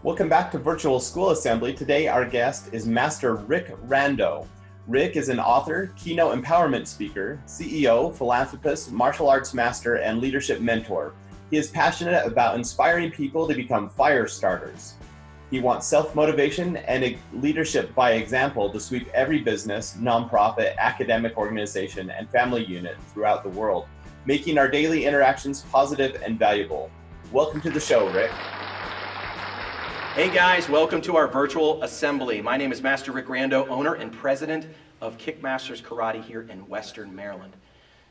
Welcome back to Virtual School Assembly. Today our guest is Master Rick Rando. Rick is an author, keynote empowerment speaker, CEO, philanthropist, martial arts master, and leadership mentor. He is passionate about inspiring people to become fire starters. He wants self-motivation and leadership by example to sweep every business, nonprofit, academic organization, and family unit throughout the world, making our daily interactions positive and valuable. Welcome to the show, Rick. Hey guys, welcome to our virtual assembly. My name is Master Rick Rando, owner and president of Kickmasters Karate here in Western Maryland.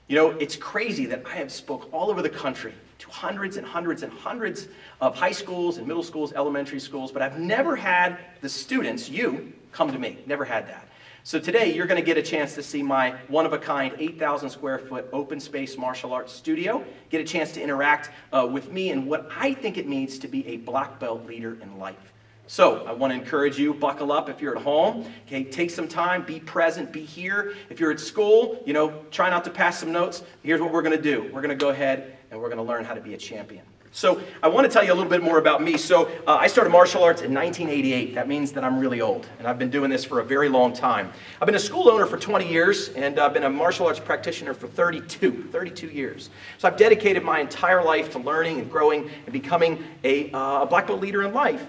You know, it's crazy that I have spoke all over the country to hundreds and hundreds and hundreds of high schools and middle schools, elementary schools, but I've never had the students, you, come to me. Never had that. So today you're going to get a chance to see my one-of-a-kind 8,000 square foot open space martial arts studio, get a chance to interact with me and what I think it means to be a black belt leader in life. So I want to encourage you, buckle up if you're at home, okay, take some time, be present, be here. If you're at school, you know, try not to pass some notes. Here's what we're going to do. We're going to go ahead and we're going to learn how to be a champion. So I want to tell you a little bit more about me. So I started martial arts in 1988. That means that I'm really old, and I've been doing this for a very long time. I've been a school owner for 20 years, and I've been a martial arts practitioner for 32 years. So I've dedicated my entire life to learning and growing and becoming a black belt leader in life.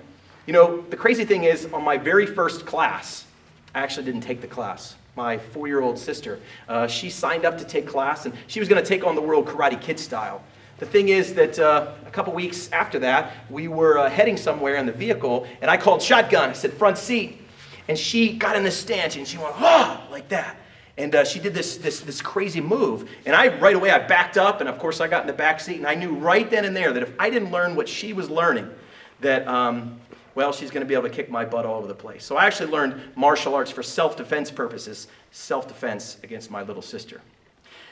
You know, the crazy thing is, on my very first class, I actually didn't take the class. My 4-year-old sister, she signed up to take class, and she was going to take on the World Karate Kid style. The thing is that a couple weeks after that, we were heading somewhere in the vehicle, and I called shotgun. I said, front seat. And she got in this stance, and she went, ah, like that. And she did this crazy move. And right away, I backed up, and of course, I got in the back seat, and I knew right then and there that if I didn't learn what she was learning, that, well, she's going to be able to kick my butt all over the place. So I actually learned martial arts for self-defense purposes, self-defense against my little sister.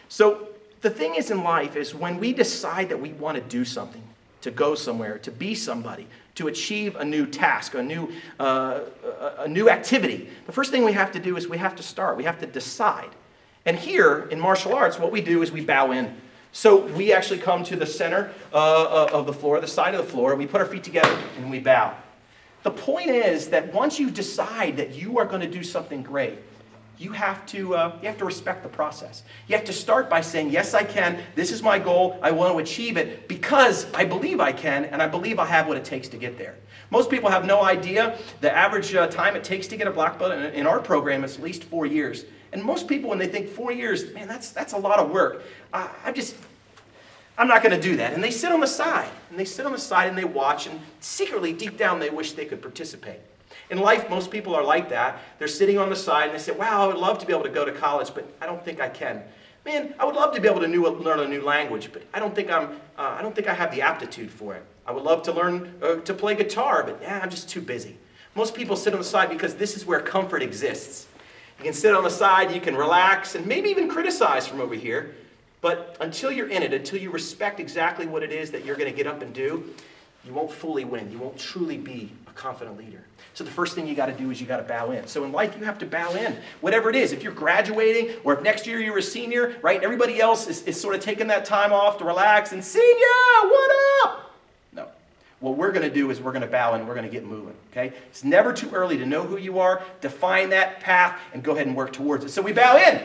So the thing is in life is when we decide that we want to do something, to go somewhere, to be somebody, to achieve a new task, a new activity, the first thing we have to do is we have to start. We have to decide. And here in martial arts, what we do is we bow in. So we actually come to the center of the floor, the side of the floor, and we put our feet together and we bow. The point is that once you decide that you are going to do something great, you have to respect the process. You have to start by saying, yes, I can. This is my goal. I want to achieve it because I believe I can, and I believe I have what it takes to get there. Most people have no idea the average time it takes to get a black belt in our program is at least 4 years. And most people, when they think 4 years, man, that's a lot of work. I'm not going to do that. And they sit on the side. And they sit on the side and they watch, and secretly, deep down, they wish they could participate. In life, most people are like that. They're sitting on the side and they say, wow, I would love to be able to go to college, but I don't think I can. Man, I would love to be able to learn a new language, but I don't think I have the aptitude for it. I would love to learn to play guitar, but I'm just too busy. Most people sit on the side because this is where comfort exists. You can sit on the side, you can relax, and maybe even criticize from over here. But until you're in it, until you respect exactly what it is that you're going to get up and do, you won't fully win. You won't truly be a confident leader. So the first thing you got to do is you got to bow in. So in life, you have to bow in. Whatever it is, if you're graduating or if next year you're a senior, right, and everybody else is sort of taking that time off to relax and senior, what up? No. What we're going to do is we're going to bow in and we're going to get moving, okay? It's never too early to know who you are, define that path, and go ahead and work towards it. So we bow in.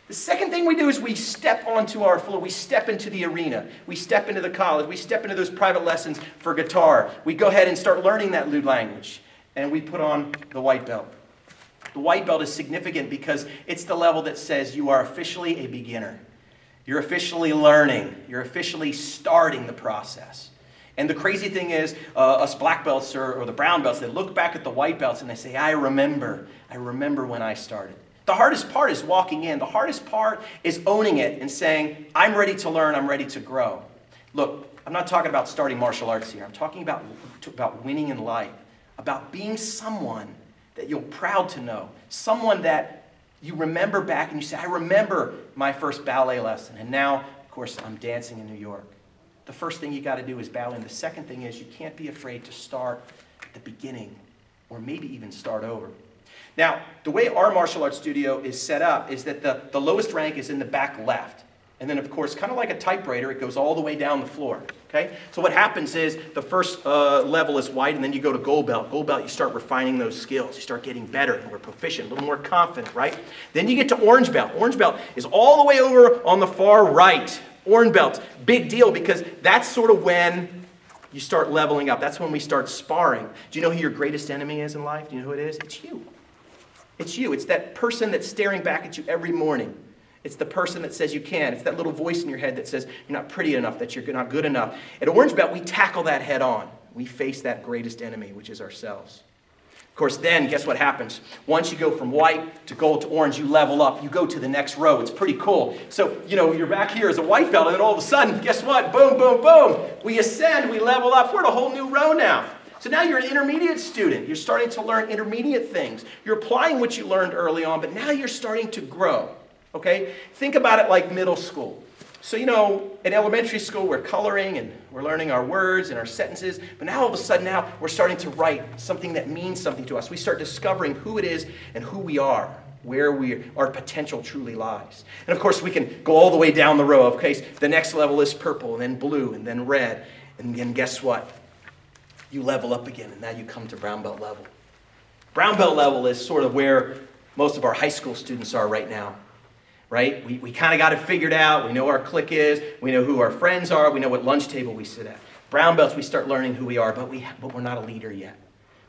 The second thing we do is we step onto our floor. We step into the arena. We step into the college. We step into those private lessons for guitar. We go ahead and start learning that new language. And we put on the white belt. The white belt is significant because it's the level that says you are officially a beginner. You're officially learning. You're officially starting the process. And the crazy thing is, us black belts or the brown belts, they look back at the white belts and they say, I remember when I started. The hardest part is walking in. The hardest part is owning it and saying, I'm ready to learn, I'm ready to grow. Look, I'm not talking about starting martial arts here. I'm talking about winning in life, about being someone that you're proud to know, someone that you remember back and you say, I remember my first ballet lesson, and now, of course, I'm dancing in New York. The first thing you got to do is bow in. The second thing is you can't be afraid to start at the beginning or maybe even start over. Now, the way our martial arts studio is set up is that the lowest rank is in the back left. And then, of course, kind of like a typewriter, it goes all the way down the floor. Okay? So what happens is the first level is white, and then you go to gold belt. Gold belt, you start refining those skills. You start getting better, more proficient, a little more confident, right? Then you get to orange belt. Orange belt is all the way over on the far right. Orange belt, big deal, because that's sort of when you start leveling up. That's when we start sparring. Do you know who your greatest enemy is in life? Do you know who it is? It's you. It's you. It's that person that's staring back at you every morning. It's the person that says you can. It's that little voice in your head that says you're not pretty enough, that you're not good enough. At Orange Belt, we tackle that head on. We face that greatest enemy, which is ourselves. Of course, then, guess what happens? Once you go from white to gold to orange, you level up. You go to the next row. It's pretty cool. So, you're back here as a white belt, and then all of a sudden, guess what? Boom, boom, boom. We ascend. We level up. We're at a whole new row now. So now you're an intermediate student. You're starting to learn intermediate things. You're applying what you learned early on, but now you're starting to grow. Okay? Think about it like middle school. So, in elementary school, we're coloring and we're learning our words and our sentences, but now all of a sudden we're starting to write something that means something to us. We start discovering who it is and who we are, where our potential truly lies. And of course, we can go all the way down the row. Okay, the next level is purple, and then blue, and then red. And then guess what? You level up again, and now you come to brown belt level. Brown belt level is sort of where most of our high school students are right now. Right? We kind of got it figured out. We know our clique is. We know who our friends are. We know what lunch table we sit at. Brown belts, we start learning who we are, but we're not a leader yet.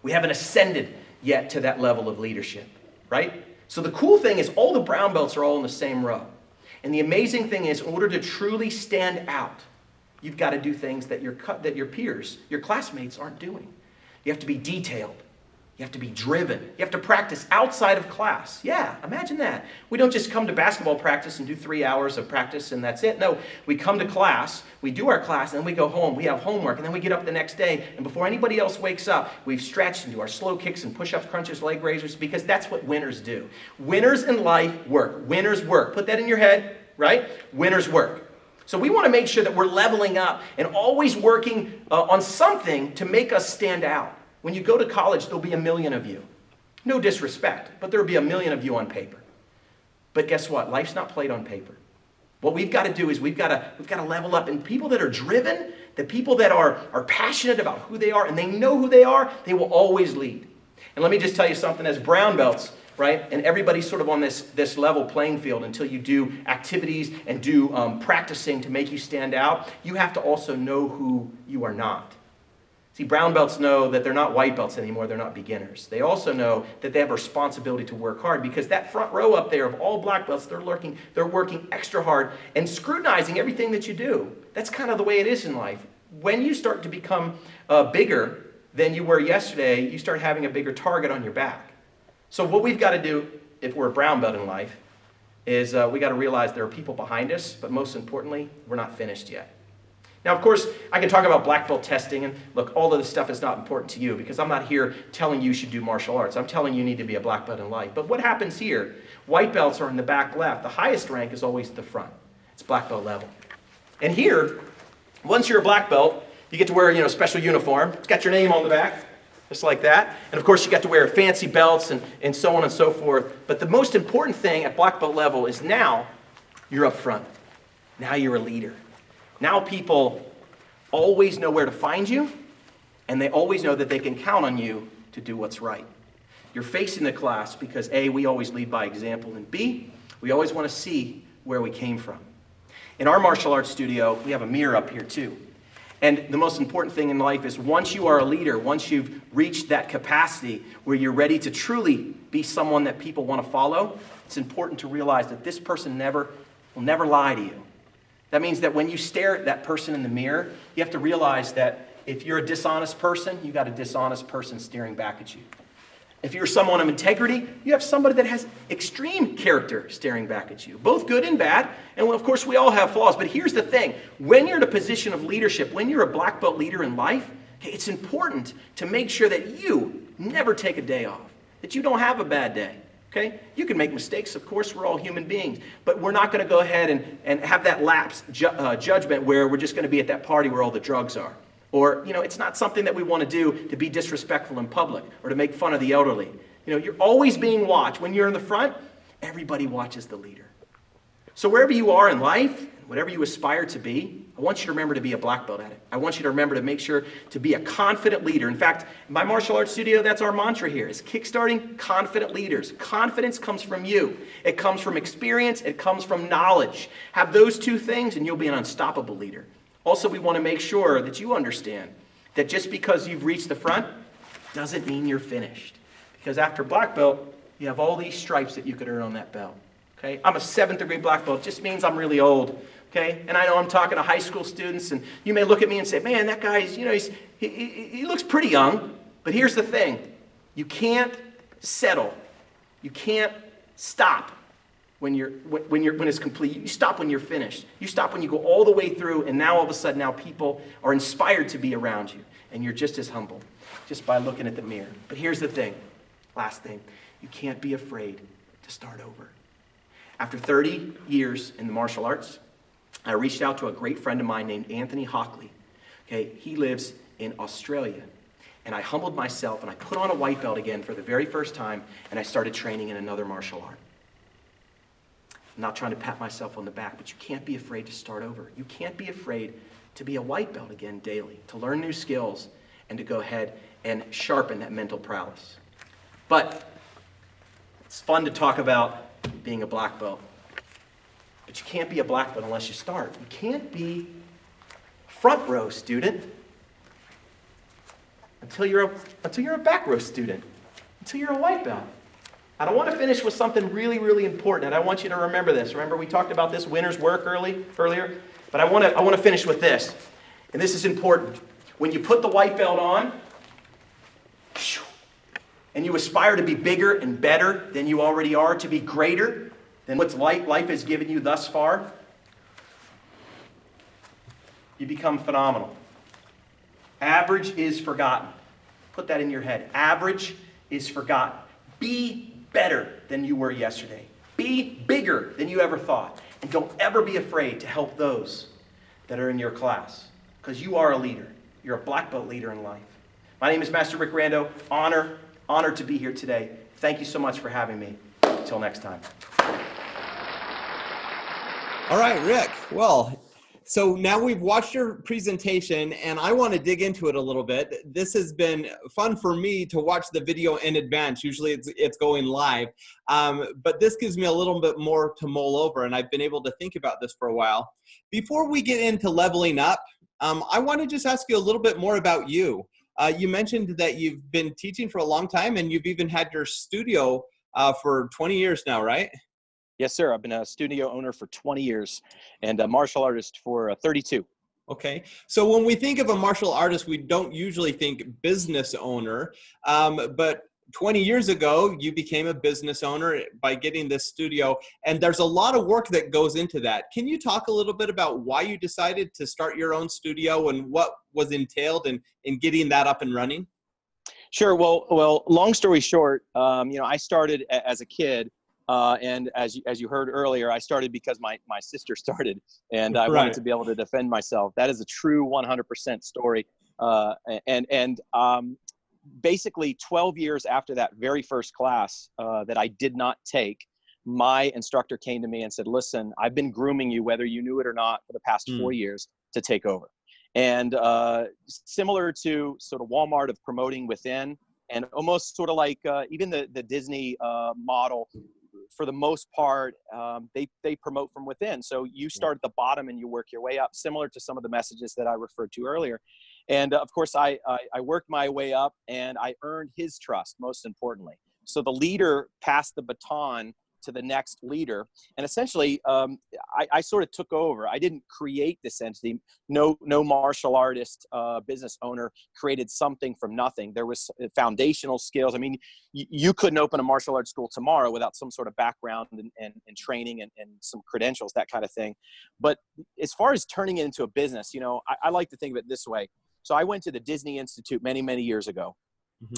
We haven't ascended yet to that level of leadership. Right? So the cool thing is all the brown belts are all in the same row. And the amazing thing is, in order to truly stand out, you've got to do things that your peers, your classmates aren't doing. You have to be detailed. You have to be driven. You have to practice outside of class. Yeah, imagine that. We don't just come to basketball practice and do 3 hours of practice and that's it. No, we come to class, we do our class, and then we go home. We have homework, and then we get up the next day, and before anybody else wakes up, we've stretched and do our slow kicks and push-ups, crunches, leg raisers, because that's what winners do. Winners in life work. Winners work. Put that in your head, right? Winners work. So we want to make sure that we're leveling up and always working on something to make us stand out. When you go to college, there'll be 1 million of you. No disrespect, but there'll be 1 million of you on paper. But guess what? Life's not played on paper. What we've got to do is we've got to level up. And people that are driven, the people that are passionate about who they are and they know who they are, they will always lead. And let me just tell you something, as brown belts, right? And everybody's sort of on this level playing field until you do activities and do practicing to make you stand out. You have to also know who you are not. See, brown belts know that they're not white belts anymore. They're not beginners. They also know that they have a responsibility to work hard, because that front row up there of all black belts, they're working extra hard and scrutinizing everything that you do. That's kind of the way it is in life. When you start to become bigger than you were yesterday, you start having a bigger target on your back. So what we've got to do, if we're a brown belt in life, is we got to realize there are people behind us, but most importantly, we're not finished yet. Now, of course, I can talk about black belt testing, and look, all of this stuff is not important to you, because I'm not here telling you should do martial arts. I'm telling you need to be a black belt in life. But what happens here? White belts are in the back left. The highest rank is always at the front. It's black belt level. And here, once you're a black belt, you get to wear a special uniform. It's got your name on the back, just like that. And of course, you get to wear fancy belts and so on and so forth. But the most important thing at black belt level is now you're up front. Now you're a leader. Now people always know where to find you, and they always know that they can count on you to do what's right. You're facing the class because A, we always lead by example, and B, we always want to see where we came from. In our martial arts studio, we have a mirror up here too. And the most important thing in life is once you are a leader, once you've reached that capacity where you're ready to truly be someone that people want to follow, it's important to realize that this person will never lie to you. That means that when you stare at that person in the mirror, you have to realize that if you're a dishonest person, you got a dishonest person staring back at you. If you're someone of integrity, you have somebody that has extreme character staring back at you, both good and bad. And of course, we all have flaws. But here's the thing. When you're in a position of leadership, when you're a black belt leader in life, it's important to make sure that you never take a day off, that you don't have a bad day. Okay? You can make mistakes, of course, we're all human beings, but we're not going to go ahead and have that lapse judgment where we're just going to be at that party where all the drugs are. Or, it's not something that we want to do to be disrespectful in public or to make fun of the elderly. You're always being watched. When you're in the front, everybody watches the leader. So wherever you are in life, whatever you aspire to be, I want you to remember to be a black belt at it. I want you to remember to make sure to be a confident leader. In fact, in my martial arts studio, that's our mantra here, is Kickstarting confident leaders. Confidence comes from you. It comes from experience. It comes from knowledge. Have those two things and you'll be an unstoppable leader. Also, we want to make sure that you understand that just because you've reached the front doesn't mean you're finished. Because after black belt, you have all these stripes that you could earn on that belt. Okay? I'm a 7th degree black belt. It just means I'm really old. Okay? And I know I'm talking to high school students, and you may look at me and say, man, that guy's, he looks pretty young. But here's the thing. You can't settle. You can't stop when it's complete. You stop when you're finished. You stop when you go all the way through, and now all of a sudden, now people are inspired to be around you, and you're just as humble just by looking at the mirror. But here's the thing. Last thing. You can't be afraid to start over. After 30 years in the martial arts, I reached out to a great friend of mine named Anthony Hockley. Okay, he lives in Australia. And I humbled myself and I put on a white belt again for the very first time, and I started training in another martial art. I'm not trying to pat myself on the back, but you can't be afraid to start over. You can't be afraid to be a white belt again daily, to learn new skills, and to go ahead and sharpen that mental prowess. But it's fun to talk about being a black belt. But you can't be a black belt unless you start. You can't be a front row student until you're a back row student, until you're a white belt. And I want to finish with something really, really important, and I want you to remember this. Remember we talked about this winner's work earlier? But I want to finish with this. And this is important. When you put the white belt on, and you aspire to be bigger and better than you already are, to be greater than what life has given you thus far, you become phenomenal. Average is forgotten. Put that in your head. Average is forgotten. Be better than you were yesterday. Be bigger than you ever thought. And don't ever be afraid to help those that are in your class, because you are a leader. You're a black belt leader in life. My name is Master Rick Rando. Honored to be here today. Thank you so much for having me. Until next time. All right, Rick. Well, so now we've watched your presentation, and I want to dig into it a little bit. This has been fun for me to watch the video in advance. Usually it's going live, but this gives me a little bit more to mull over, and I've been able to think about this for a while. Before we get into leveling up, I want to just ask you a little bit more about you. You mentioned that you've been teaching for a long time, and you've even had your studio for 20 years now, right? Yes, sir. I've been a studio owner for 20 years and a martial artist for 32. Okay. So when we think of a martial artist, we don't usually think business owner, but 20 years ago, you became a business owner by getting this studio, and there's a lot of work that goes into that. Can you talk a little bit about why you decided to start your own studio and what was entailed in getting that up and running? Sure. Well, long story short, I started as a kid, and as you heard earlier, I started because my sister started, and I wanted to be able to defend myself. That is a true 100% story, basically 12 years after that very first class that I did not take, my instructor came to me and said, listen, I've been grooming you, whether you knew it or not, for the past 4 years to take over. And similar to sort of Walmart of promoting within, and almost sort of like even the Disney model, for the most part, they promote from within. So you start at the bottom and you work your way up, similar to some of the messages that I referred to earlier. And of course, I worked my way up, and I earned his trust, most importantly. So the leader passed the baton to the next leader. And essentially, I sort of took over. I didn't create this entity. No martial artist, business owner created something from nothing. There was foundational skills. I mean, you couldn't open a martial arts school tomorrow without some sort of background and training and some credentials, that kind of thing. But as far as turning it into a business, I like to think of it this way. So I went to the Disney Institute many, many years ago.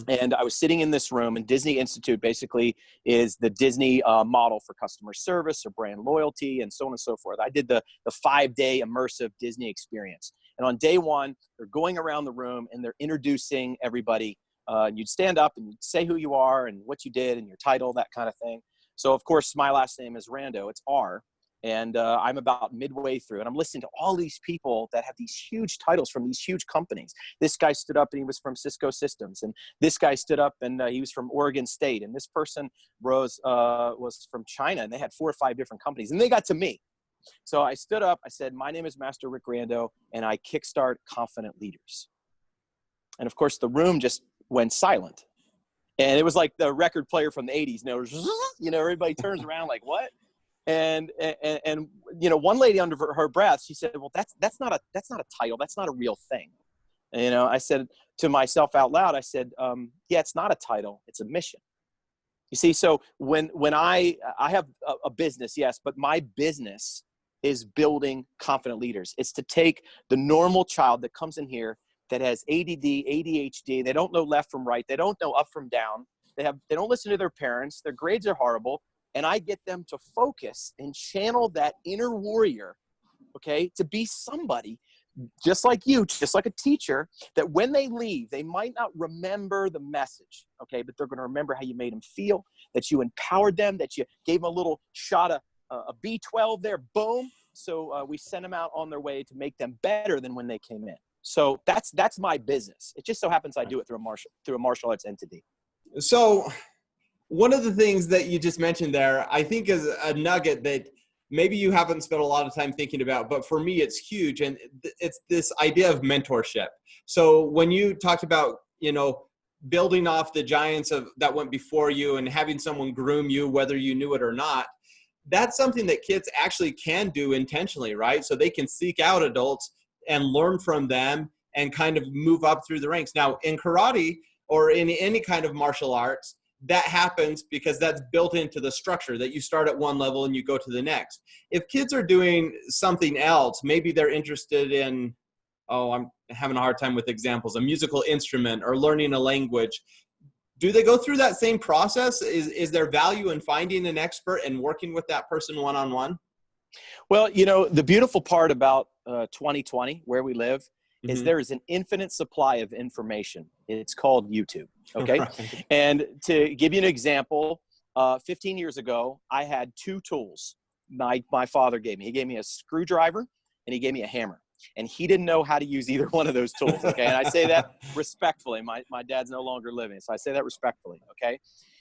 And I was sitting in this room, and Disney Institute basically is the Disney model for customer service or brand loyalty and so on and so forth. I did the 5-day immersive Disney experience. And on day one, they're going around the room and they're introducing everybody. And you'd stand up and you'd say who you are and what you did and your title, that kind of thing. So, of course, my last name is Rando. It's R. And I'm about midway through, and I'm listening to all these people that have these huge titles from these huge companies. This guy stood up and he was from Cisco Systems, and this guy stood up and he was from Oregon State, and this person was from China, and they had 4 or 5 different companies, and they got to me. So I stood up, I said, my name is Master Rick Rando, and I kickstart confident leaders. And of course, the room just went silent. And it was like the record player from the 80s. Everybody turns around like, what? And one lady under her breath, she said, well, that's not a title. That's not a real thing. And, I said to myself out loud, I said, yeah, it's not a title. It's a mission. You see, so when I have a business, yes, but my business is building confident leaders. It's to take the normal child that comes in here that has ADD, ADHD, they don't know left from right, they don't know up from down, they don't listen to their parents, their grades are horrible, and I get them to focus and channel that inner warrior, okay, to be somebody just like you, just like a teacher, that when they leave, they might not remember the message, okay, but they're going to remember how you made them feel, that you empowered them, that you gave them a little shot of a B12 there, boom. So we send them out on their way to make them better than when they came in. So that's my business. It just so happens I do it through a martial arts entity. So one of the things that you just mentioned there, I think is a nugget that maybe you haven't spent a lot of time thinking about, but for me, it's huge. And it's this idea of mentorship. So when you talked about, building off the giants that went before you and having someone groom you, whether you knew it or not, that's something that kids actually can do intentionally, right? So they can seek out adults and learn from them and kind of move up through the ranks. Now, in karate or in any kind of martial arts, that happens because that's built into the structure, that you start at one level and you go to the next. If kids are doing something else, maybe they're interested in, I'm having a hard time with examples, a musical instrument or learning a language. Do they go through that same process? Is there value in finding an expert and working with that person one-on-one? Well, the beautiful part about 2020, where we live, is there is an infinite supply of information. It's called YouTube, okay? Right. And to give you an example, 15 years ago, I had 2 tools my father gave me. He gave me a screwdriver and he gave me a hammer. And he didn't know how to use either one of those tools, okay? And I say that respectfully. My dad's no longer living, so I say that respectfully, okay?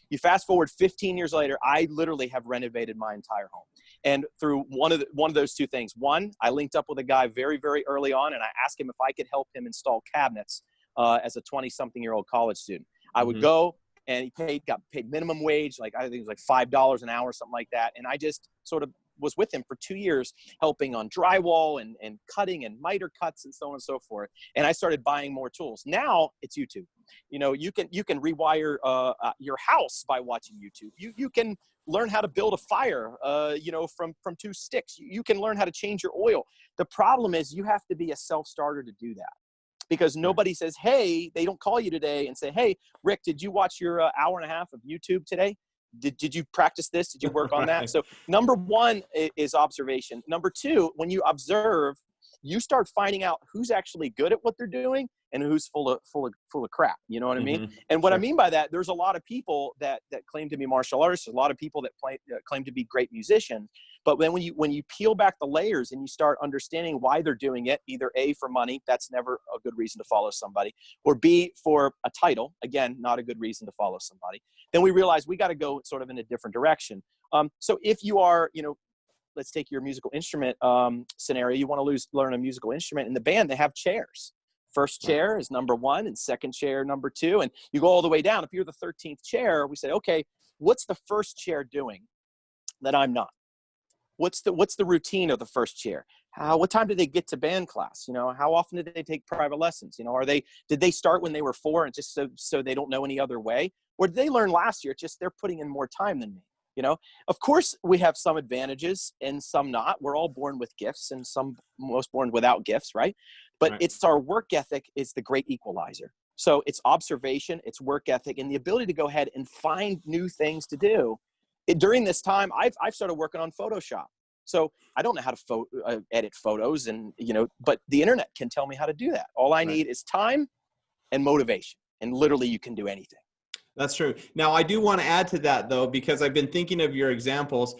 You fast forward 15 years later, I literally have renovated my entire home. And through one of those 2 things. One, I linked up with a guy very, very early on, and I asked him if I could help him install cabinets as a 20-something-year-old college student. I would go, and he got paid minimum wage, I think it was like $5 an hour, something like that. And I just sort of was with him for 2 years, helping on drywall and cutting and miter cuts and so on and so forth. And I started buying more tools. Now it's YouTube. You can rewire your house by watching YouTube. You can learn how to build a fire, from 2 sticks. You can learn how to change your oil. The problem is you have to be a self-starter to do that, because nobody says, hey, they don't call you today and say, hey, Rick, did you watch your hour and a half of YouTube today? Did you practice this? Did you work on that? So number 1 is observation. Number 2, when you observe, you start finding out who's actually good at what they're doing and who's full of crap. You know what I mean? And what I mean by that, there's a lot of people that claim to be martial artists, a lot of people that claim to be great musicians. But when you peel back the layers and you start understanding why they're doing it, either A, for money, that's never a good reason to follow somebody, or B, for a title, again, not a good reason to follow somebody, then we realize we got to go sort of in a different direction. So if you are, let's take your musical instrument scenario, you want to learn a musical instrument. In the band, they have chairs. First chair is number 1 and second chair number 2, and you go all the way down. If you're the 13th chair, we say, okay, what's the first chair doing that I'm not? What's the routine of the first chair? What time did they get to band class? How often did they take private lessons? Did they start when they were 4 and just so they don't know any other way? Or did they learn last year? Just they're putting in more time than me. Of course we have some advantages and some not. We're all born with gifts and most born without gifts, right? But right. It's our work ethic is the great equalizer. So it's observation, it's work ethic, and the ability to go ahead and find new things to do. During this time, I've started working on Photoshop. So I don't know how to edit photos, but the internet can tell me how to do that. All I need is time and motivation, and literally you can do anything. That's true. Now, I do want to add to that, though, because I've been thinking of your examples.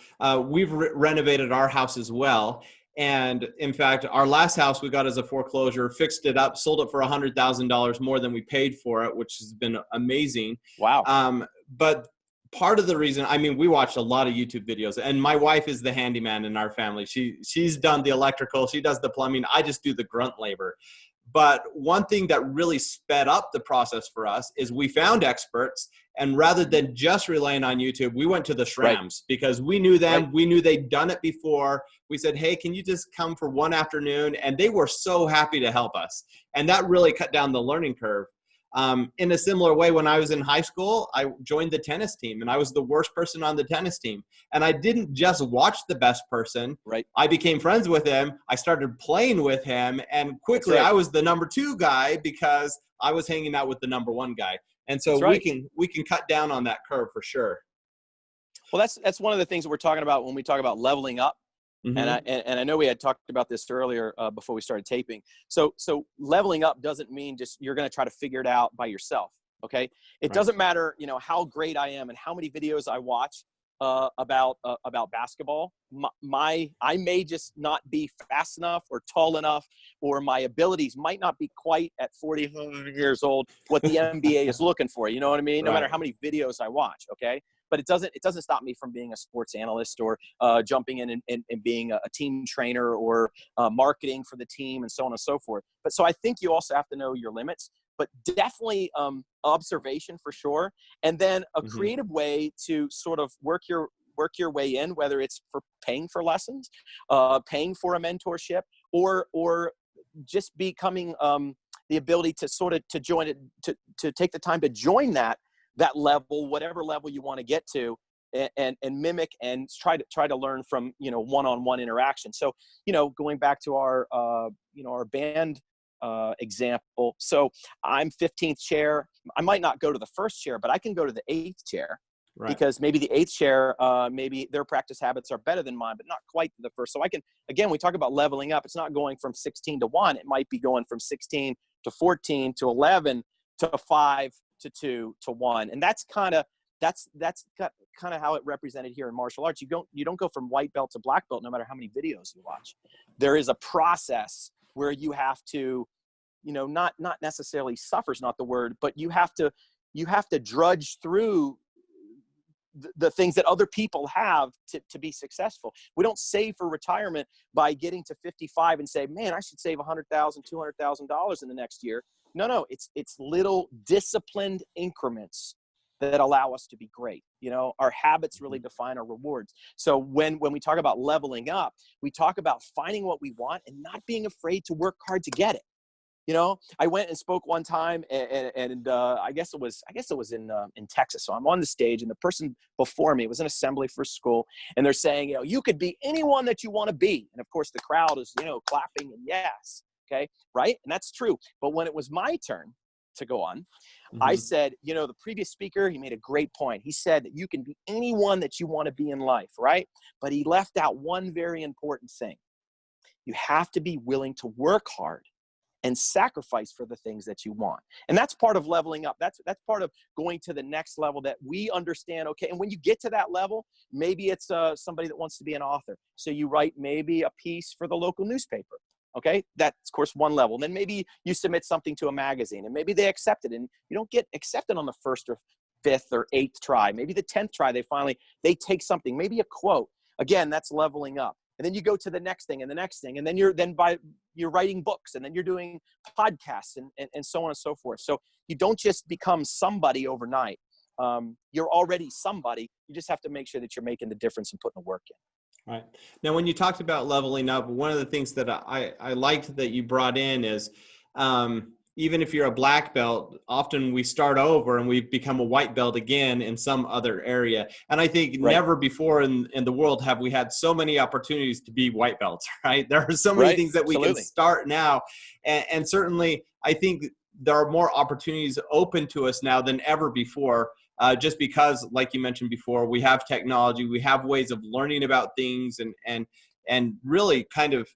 We've renovated our house as well. And in fact, our last house we got as a foreclosure, fixed it up, sold it for $100,000 more than we paid for it, which has been amazing. Wow. But part of the reason, I mean, we watched a lot of YouTube videos, and my wife is the handyman in our family. She's done the electrical, she does the plumbing. I just do the grunt labor. But one thing that really sped up the process for us is we found experts, and rather than just relying on YouTube, we went to the Shrams because we knew them. We knew they'd done it before. We said, hey, can you just come for one afternoon? And they were so happy to help us. And that really cut down the learning curve. In a similar way, when I was in high school, I joined the tennis team, and I was the worst person on the tennis team. And I didn't just watch the best person. I became friends with him. I started playing with him, and quickly I was the number 2 guy because I was hanging out with the number 1 guy. And so we can cut down on that curve for sure. Well, that's one of the things that we're talking about when we talk about leveling up. Mm-hmm. And I know we had talked about this earlier before we started taping. So leveling up doesn't mean just you're going to try to figure it out by yourself. Okay. It doesn't matter, how great I am and how many videos I watch about basketball. I may just not be fast enough or tall enough, or my abilities might not be quite at 40 years old what the NBA is looking for. You know what I mean? No matter how many videos I watch. Okay. But it doesn't stop me from being a sports analyst or jumping in and being a team trainer or marketing for the team and so on and so forth. But so I think you also have to know your limits, but definitely observation for sure. And then a creative way to sort of work your way in, whether it's for paying for lessons, paying for a mentorship, or just becoming the ability to sort of to join it, to take the time to join that level, whatever level you want to get to, and mimic and try to learn from, one-on-one interaction. So, going back to our band example. So I'm 15th chair. I might not go to the first chair, but I can go to the 8th chair because maybe the 8th chair, maybe their practice habits are better than mine, but not quite the first. So I can, again, we talk about leveling up. It's not going from 16 to 1. It might be going from 16 to 14 to 11 to 5 to 2 to 1. And that's kind of how it represented here in martial arts. You don't go from white belt to black belt no matter how many videos you watch. There is a process where you have to, not necessarily suffer is not the word, but you have to drudge through the things that other people have to be successful. We don't save for retirement by getting to 55 and say, man, I should save $100,000, $200,000 in the next year. No, it's little disciplined increments that allow us to be great. Our habits really define our rewards. So when we talk about leveling up, we talk about finding what we want and not being afraid to work hard to get it. I went and spoke one time, and I guess it was in Texas. So I'm on the stage, and the person before me was an assembly for school, and they're saying, you could be anyone that you want to be, and of course the crowd is clapping and yes. Okay. Right. And that's true. But when it was my turn to go on, I said, the previous speaker, he made a great point. He said that you can be anyone that you want to be in life. Right. But he left out one very important thing. You have to be willing to work hard and sacrifice for the things that you want. And that's part of leveling up. That's part of going to the next level that we understand. Okay. And when you get to that level, maybe it's somebody that wants to be an author. So you write maybe a piece for the local newspaper. Okay, that's of course one level. And then maybe you submit something to a magazine, and maybe they accept it, and you don't get accepted on the 1st or 5th or 8th try. Maybe the 10th try, they take something, maybe a quote. Again, that's leveling up. And then you go to the next thing and the next thing, and then you're writing books, and then you're doing podcasts and so on and so forth. So you don't just become somebody overnight. You're already somebody. You just have to make sure that you're making the difference and putting the work in. Right. Now, when you talked about leveling up, one of the things that I liked that you brought in is even if you're a black belt, often we start over and we become a white belt again in some other area. And I think never before in the world have we had so many opportunities to be white belts, right? There are so many things that we can start now. And certainly, I think there are more opportunities open to us now than ever before. Just because, like you mentioned before, we have technology, we have ways of learning about things and really kind of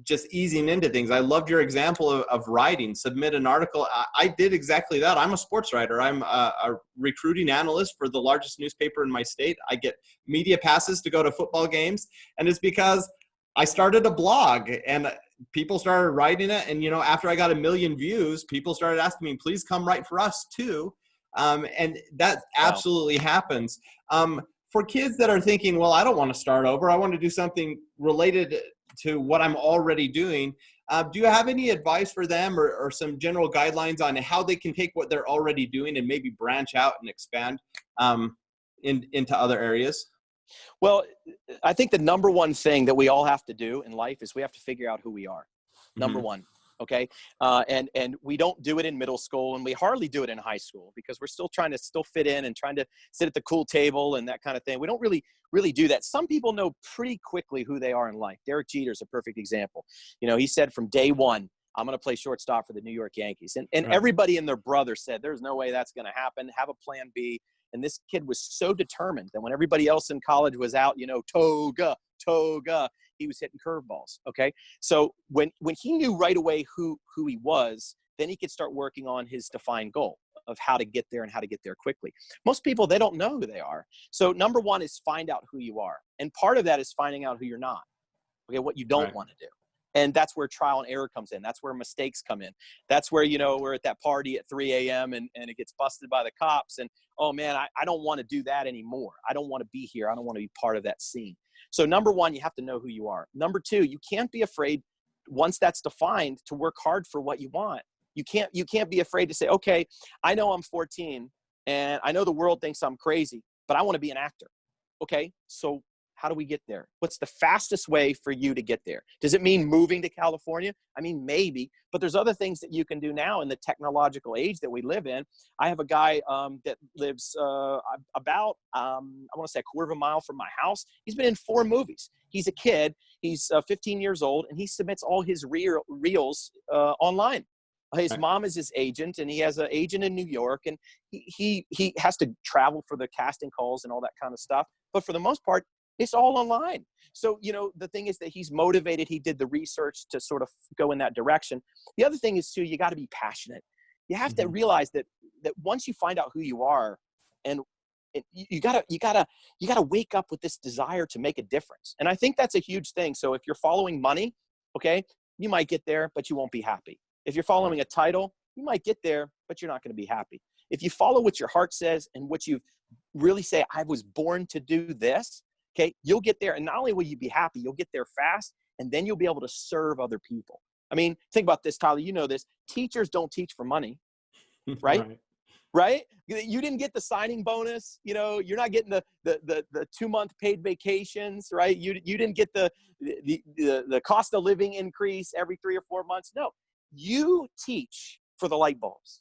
just easing into things. I loved your example of writing, submit an article. I did exactly that. I'm a sports writer. I'm a recruiting analyst for the largest newspaper in my state. I get media passes to go to football games. And it's because I started a blog and people started writing it. And, after I got 1 million views, people started asking me, please come write for us too. And that absolutely happens. For kids that are thinking, well, I don't want to start over. I want to do something related to what I'm already doing. Do you have any advice for them or some general guidelines on how they can take what they're already doing and maybe branch out and expand into other areas? Well, I think the number one thing that we all have to do in life is we have to figure out who we are. Number one. Okay. And we don't do it in middle school, and we hardly do it in high school because we're still trying to fit in and trying to sit at the cool table and that kind of thing. We don't really do that. Some people know pretty quickly who they are in life. Derek Jeter's a perfect example. He said from day one, I'm going to play shortstop for the New York Yankees. And right. Everybody and their brother said, there's no way that's going to happen. Have a plan B. And this kid was so determined that when everybody else in college was out, toga, he was hitting curveballs. Okay. So when he knew right away who he was, then he could start working on his defined goal of how to get there and how to get there quickly. Most people, they don't know who they are. So number one is find out who you are. And part of that is finding out who you're not. Okay. What you don't right. want to do. And that's where trial and error comes in. That's where mistakes come in. That's where, we're at that party at 3 a.m. and it gets busted by the cops. And, oh, man, I don't want to do that anymore. I don't want to be here. I don't want to be part of that scene. So number one, you have to know who you are. Number two, you can't be afraid, once that's defined, to work hard for what you want. You can't be afraid to say, okay, I know I'm 14 and I know the world thinks I'm crazy, but I want to be an actor. Okay, so how do we get there? What's the fastest way for you to get there? Does it mean moving to California? I mean, maybe, but there's other things that you can do now in the technological age that we live in. I have a guy that lives about, I want to say a quarter of a mile from my house. He's been in 4 movies. He's a kid. He's 15 years old, and he submits all his reels online. His right. mom is his agent, and he has an agent in New York, and he has to travel for the casting calls and all that kind of stuff. But for the most part, it's all online. So, the thing is that he's motivated. He did the research to sort of go in that direction. The other thing is too, you got to be passionate. You have to realize that once you find out who you are, and you gotta wake up with this desire to make a difference. And I think that's a huge thing. So if you're following money, okay, you might get there, but you won't be happy. If you're following a title, you might get there, but you're not going to be happy. If you follow what your heart says and what you really say, I was born to do this, okay, you'll get there. And not only will you be happy, you'll get there fast, and then you'll be able to serve other people. I mean, think about this, Tyler, you know this. Teachers don't teach for money, right? Right? You didn't get the signing bonus. You're not getting the 2-month paid vacations, right? You didn't get the cost of living increase every 3 or 4 months. No, you teach for the light bulbs.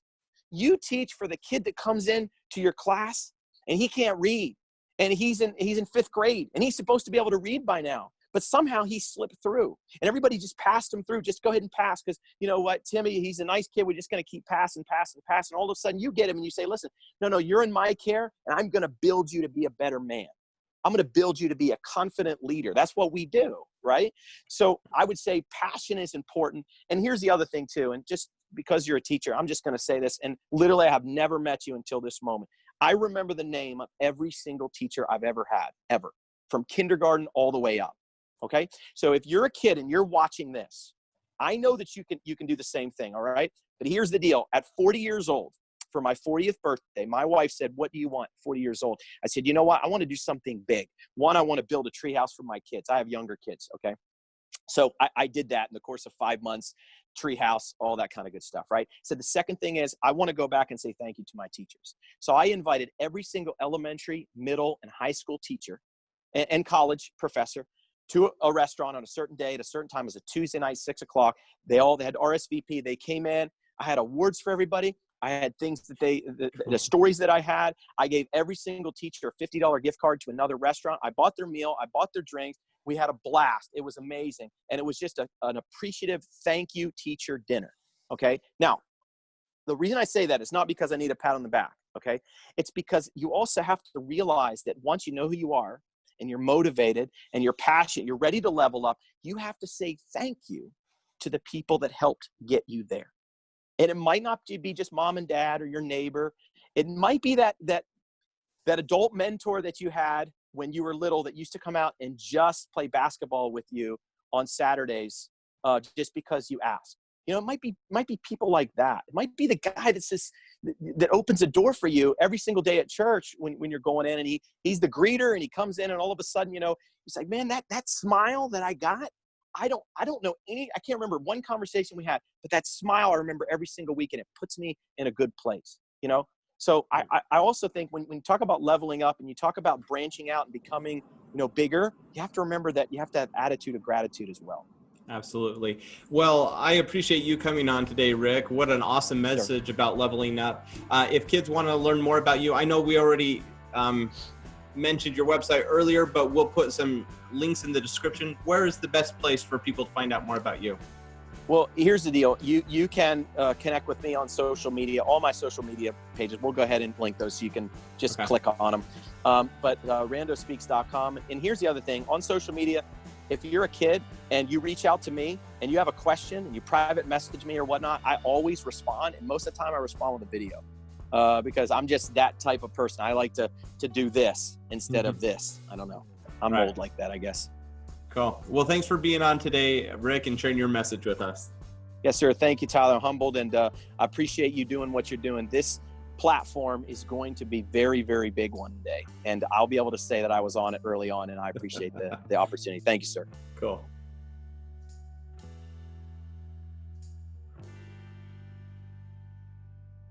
You teach for the kid that comes in to your class and he can't read. And he's in 5th grade, and he's supposed to be able to read by now. But somehow he slipped through, and everybody just passed him through. Just go ahead and pass, because you know what, Timmy, he's a nice kid. We're just going to keep passing. And all of a sudden you get him and you say, listen, no, you're in my care, and I'm going to build you to be a better man. I'm going to build you to be a confident leader. That's what we do, right? So I would say passion is important. And here's the other thing too, and just because you're a teacher, I'm just going to say this, and literally I have never met you until this moment. I remember the name of every single teacher I've ever had, ever, from kindergarten all the way up, okay? So if you're a kid and you're watching this, I know that you can do the same thing, all right? But here's the deal. At 40 years old, for my 40th birthday, my wife said, what do you want, 40 years old? I said, you know what? I want to do something big. One, I want to build a treehouse for my kids. I have younger kids, okay? So I did that in the course of 5 months, treehouse, all that kind of good stuff, right? So the second thing is I want to go back and say thank you to my teachers. So I invited every single elementary, middle, and high school teacher and college professor to a restaurant on a certain day at a certain time. It was a Tuesday night, 6 o'clock. They had RSVP. They came in. I had awards for everybody. I had things that the stories that I had. I gave every single teacher a $50 gift card to another restaurant. I bought their meal. I bought their drinks. We had a blast. It was amazing. And it was just an appreciative thank you teacher dinner. Okay. Now, the reason I say that is not because I need a pat on the back. Okay. It's because you also have to realize that once you know who you are and you're motivated and you're passionate, you're ready to level up, you have to say thank you to the people that helped get you there. And it might not be just mom and dad or your neighbor. It might be that adult mentor that you had when you were little that used to come out and just play basketball with you on Saturdays just because you asked. You know, it might be people like that. It might be the guy that opens a door for you every single day at church when you're going in, and he's the greeter, and he comes in, and all of a sudden, you know, he's like, man, that smile that I got, I don't know I can't remember one conversation we had, but that smile I remember every single week, and it puts me in a good place, you know? So I also think when you talk about leveling up and you talk about branching out and becoming, you know, bigger, you have to remember that you have to have attitude of gratitude as well. Absolutely. Well, I appreciate you coming on today, Rick. What an awesome message about leveling up. If kids want to learn more about you, I know we already mentioned your website earlier, but we'll put some links in the description. Where is the best place for people to find out more about you? Well, here's the deal. You can connect with me on social media, all my social media pages. We'll go ahead and link those so you can just click on them. But randospeaks.com. And here's the other thing. On social media, if you're a kid and you reach out to me and you have a question and you private message me or whatnot, I always respond. And most of the time I respond with a video because I'm just that type of person. I like to do this instead of this. I don't know. I'm old like that, I guess. Cool. Well, thanks for being on today, Rick, and sharing your message with us. Yes, sir. Thank you, Tyler. I'm humbled, and I appreciate you doing what you're doing. This platform is going to be very, very big one day, and I'll be able to say that I was on it early on, and I appreciate the opportunity. Thank you, sir. Cool.